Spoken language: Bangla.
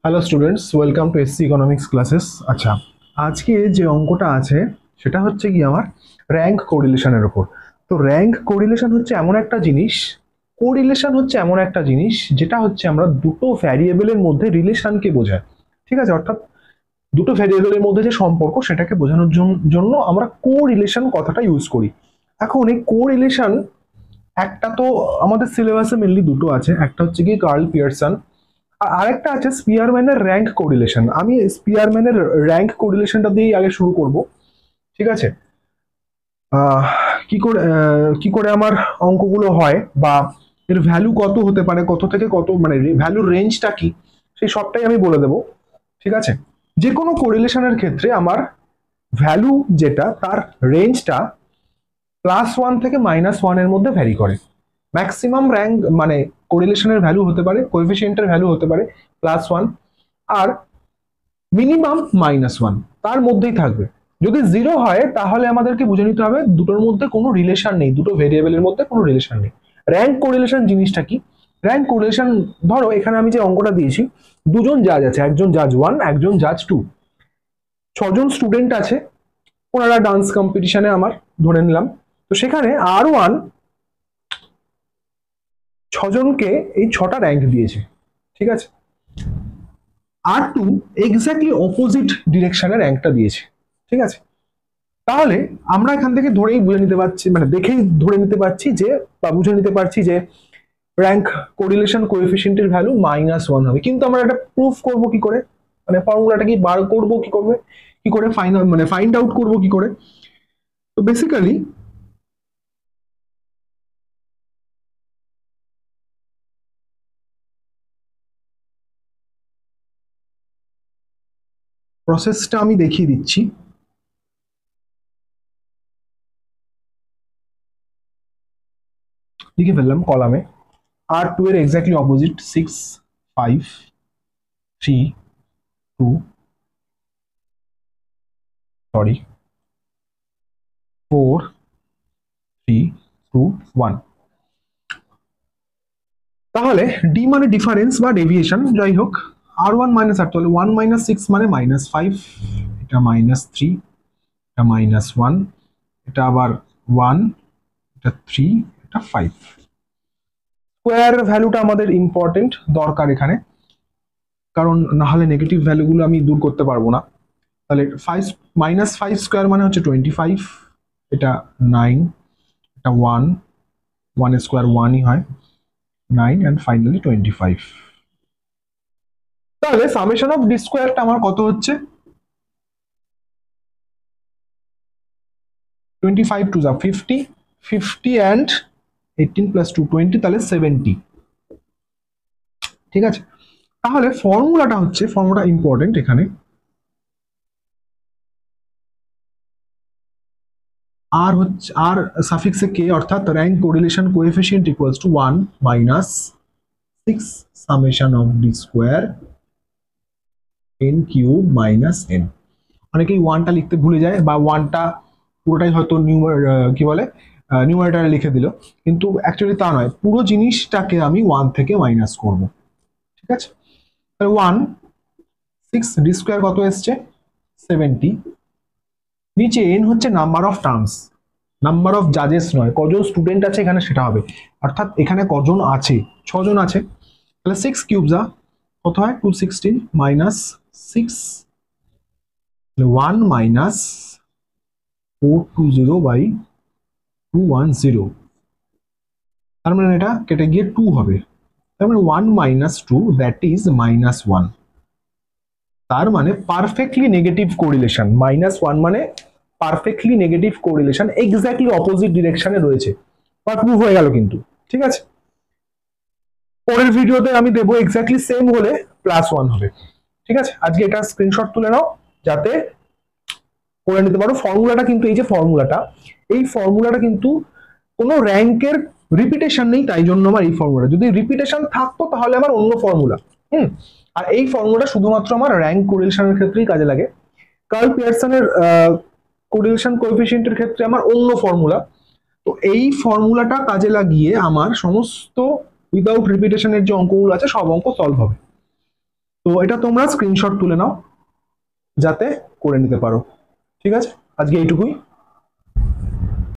Hello students, welcome to SC economics classes. আচ্ছা, আজকে যে অঙ্কটা আছে সেটা হচ্ছে কি আমার র্যাঙ্ক কোরিলেশনের ওপর। তো র্যাঙ্ক কোরিলেশন হচ্ছে এমন একটা জিনিস, কোরিলেশন হচ্ছে এমন একটা জিনিস যেটা হচ্ছে আমরা দুটো ভ্যারিয়েবলের মধ্যে রিলেশনকে বোঝায়। ঠিক আছে, অর্থাৎ দুটো ভ্যারিয়েবলের মধ্যে যে সম্পর্ক সেটাকে বোঝানোর জন্য আমরা কোরিলেশন কথাটা ইউজ করি। এখন এই কোরিলেশন একটা তো আমাদের সিলেবাসে মেনলি দুটো আছে, একটা হচ্ছে কি কার্ল পিয়ারসন, আর আরেকটা আছে স্পিয়ারম্যানের র্যাঙ্ক কোরিলেশন। আমি স্পিয়ারম্যানের র্যাঙ্ক কোরিলেশনটা দিয়েই আগে শুরু করব। ঠিক আছে, আহ, কি করে আমার অঙ্কগুলো হয়, বা এর ভ্যালু কত হতে পারে, কত থেকে কত, মানে ভ্যালুর রেঞ্জটা কি, সেই সবটাই আমি বলে দেবো। ঠিক আছে, যে কোনো কোরিলেশনের ক্ষেত্রে আমার ভ্যালু যেটা তার রেঞ্জটা +1 থেকে -1 এর মধ্যে ভ্যারি করে। ম্যাক্সিমাম র্যাঙ্ক মানে কোরিলেশনের ভ্যালু হতে পারে, কোএফিসিয়েন্টের ভ্যালু হতে পারে +1, আর মিনিমাম -1 তার মধ্যেই থাকবে। যদি 0 হয় তাহলে আমাদেরকে বুঝে নিতে হবে দুটোর মধ্যে কোনো রিলেশন নেই, দুটো ভেরিয়েবলের মধ্যে কোনো রিলেশন নেই। র্যাঙ্ক কোরিলেশন জিনিসটা কি? র্যাঙ্ক কোরিলেশন, ধরো এখানে আমি যে অঙ্কটা দিয়েছি, দুজন জাজ আছে, একজন জাজ 1, একজন জাজ 2, 6জন স্টুডেন্ট আছে, ওনারা ডান্স কম্পিটিশনে আমার ধরে নিলাম। তো সেখানে R1 6জনকে এই 6টা র্যাঙ্ক দিয়েছে। ঠিক আছে, R2 এক্স্যাক্টলি অপোজিট ডিরেকশনে র্যাঙ্কটা দিয়েছে। ঠিক আছে, তাহলে আমরা এখান থেকে ধরেই বুঝে নিতে পারছি, মানে দেখেই ধরে নিতে পারছি যে, বা বুঝে নিতে পারছি যে র্যাঙ্ক কোরিলেশন কোএফিসিয়েন্টের ভ্যালু -1 হবে। কিন্তু আমরা এটা প্রুফ করব কি করে, মানে ফর্মুলাটা কি বার করব কি করে ফাইন্ড আউট করব কি করে? তো বেসিক্যালি প্রসেসটা আমি দেখিয়ে দিচ্ছি। লিখে ফেললাম কলামে, R2 এর এক্স্যাক্টলি অপোজিট 6, 5, 3, 2, সরি 4, 3, 2, 1। তাহলে ডি মানে ডিফারেন্স বা ডেভিয়েশন, যাই হোক, R1 - R, তাহলে 1 - 6 মানে -5, এটা -3, এটা -1, এটা আবার 1, এটা 3, এটা 5। স্কোয়ার ভ্যালুটা আমাদের ইম্পর্টেন্ট দরকার এখানে, কারণ না হলে নেগেটিভ ভ্যালুগুলো আমি দূর করতে পারবো না। তাহলে -5 স্কোয়ার মানে হচ্ছে 25, এটা 9, এটা 1, 1 স্কোয়ার 1ই হয়, 9, অ্যান্ড ফাইনালি 25। তাহলে সামেশন অফ ডি স্কোয়ারটা আমার কত হচ্ছে? 25 টু যা 50, 50 অ্যান্ড 18 প্লাস 2 20, তাহলে 70। ঠিক আছে, তাহলে ফর্মুলাটা ইম্পর্টেন্ট এখানে। আর সাফিক্সে কে, অর্থাৎ rank correlation coefficient equals to 1 minus 6 summation of D square n cube minus n। অনেকেই 1টা লিখতে ভুলে যায়, বা 1টা পুরোটাই হয়তো কি বলে নিউমারেটারে লিখে দিল, কিন্তু অ্যাকচুয়ালি তা নয়, পুরো জিনিসটাকে আমি 1 থেকে মাইনাস করব। ঠিক আছে, তাহলে 1, 6 ডি স্কোয়ার কত এসছে? 70। নিচে n হচ্ছে number of terms, number of জাজেস নয়, কজন স্টুডেন্ট আছে এখানে সেটা হবে, অর্থাৎ এখানে কজন আছে, 6জন আছে। তাহলে 6 কিউব যা কত হয়? 216 মাইনাস 6, 1 মাইনাস 420 বাই 210, তার মানে এটা কেটে গিয়ে 2 হবে। তার মানে 1 মাইনাস 2, দ্যাট ইজ -1। তার মানে পারফেক্টলি নেগেটিভ কোরিলেশন, -1 মানে perfectly negative correlation, exactly opposite ডিরেকশনে রয়েছে, বা প্রুভ হয়ে গেল কিন্তু। ঠিক আছে, পরের ভিডিওতে আমি দেবো এক্স্যাক্টলি সেম হলে +1 হবে। ঠিক আছে, আজকে এটা স্ক্রিনশট তুলে নাও যাতে করে নিতে পারো। ফর্মুলাটা কিন্তু, এই ফর্মুলাটা কিন্তু কোনো র্যাঙ্কের রিপিটেশন নেই, তাই জন্য আমার এই ফর্মুলা। যদি রিপিটেশন থাকতো তাহলে আমার অন্য ফর্মুলা। আর এই ফর্মুলা শুধুমাত্র আমার র্যাঙ্ক কোরিলেশনের ক্ষেত্রেই কাজে লাগে। কার্ল পিয়ারসনের কোরিলেশন কোএফিসিয়েন্টের ক্ষেত্রে আমার অন্য ফর্মুলা। তো এই ফর্মুলাটা কাজে লাগিয়ে আমার সমস্ত উইদাউট রিপিটেশনের যে অঙ্কগুলো আছে সব অঙ্ক সলভ হবে। তো এটা তোমরা স্ক্রিনশট তুলে নাও যাতে করে নিতে পারো। ঠিক আছে, আজকে এইটুকুই।